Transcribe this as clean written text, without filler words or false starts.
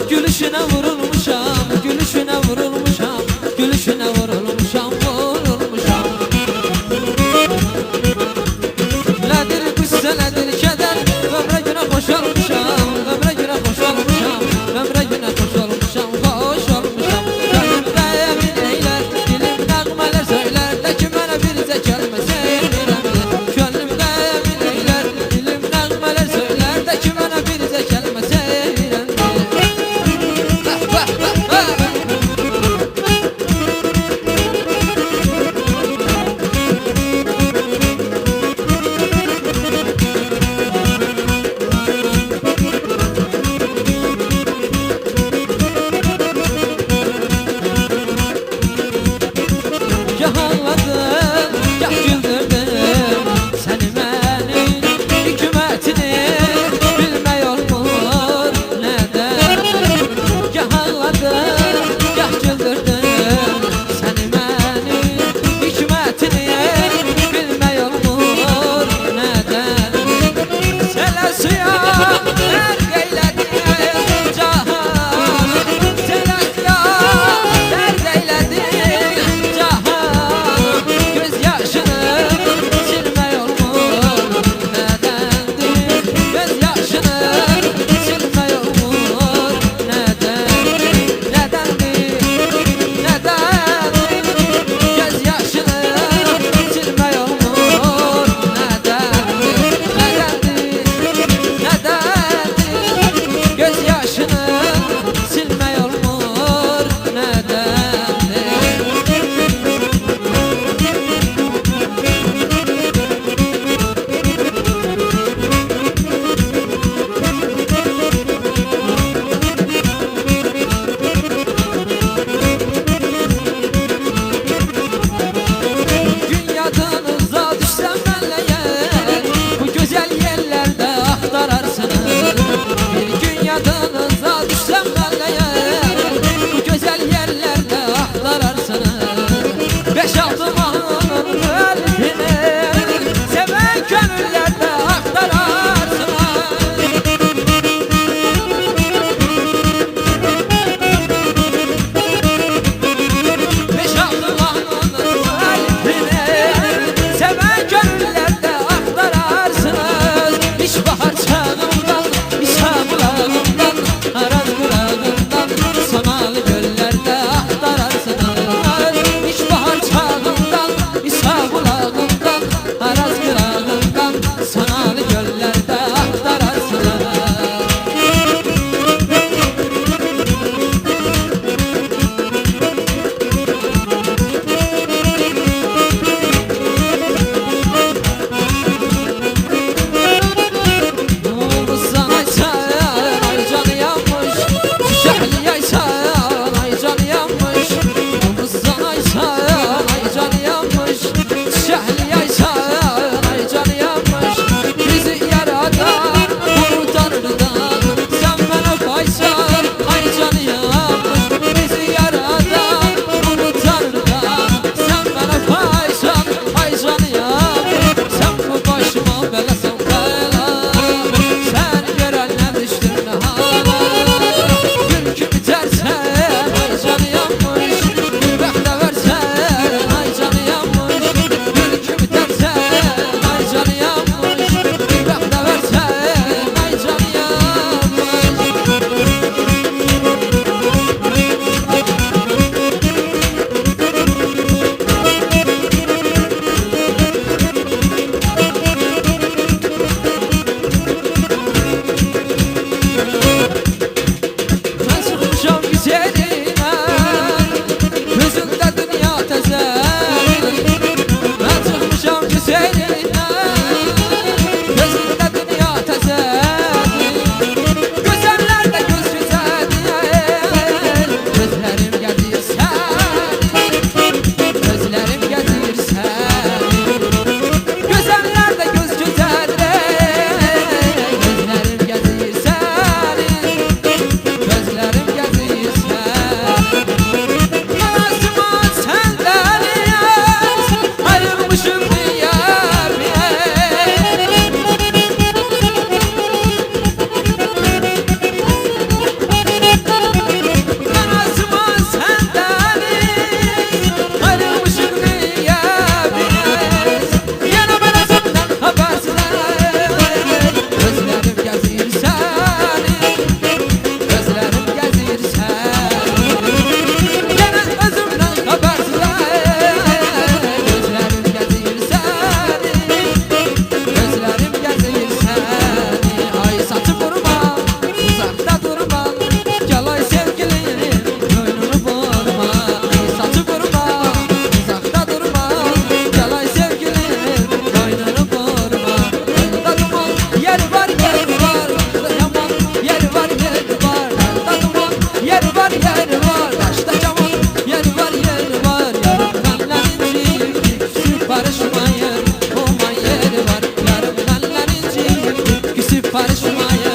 Gülüşüne vurulmuşam, gülüşüne vurulmuşam, gülüşüne vurulmuşam, vurulmuşam. Nedir qüssə, nedir kədər, ömrə günə xoş olmuşam, ömrə günə xoş olmuşam, ömrə günə xoş olmuşam, xoş olmuşam. Gönlümdə əmin eylər, dilim nəğmələr söylər, də ki mənə bircə kəlmə sevmirəmdir. Gönlümdə əmin eylər, dilim nəğmələr söylər, də ki mənə bircə kəlmə sevmirəmdir. Gah ağladım, gah güldürdüm səni mənim hikmətini bilmək olmur nədən. Gah ağladım, gah güldürdüm səni mənim hikmətini bilmək olmur nədən. Sələ suya qərq eylədin cahan, sələ suya qərq eylədin cahan. Göz yaşını silmək olmur nədəndir, göz yaşını silmək olmur nədən. Nədəndir, nədəndir, göz yaşını silmək olmur nədəndir, nədəndir, nədəndir. olmaya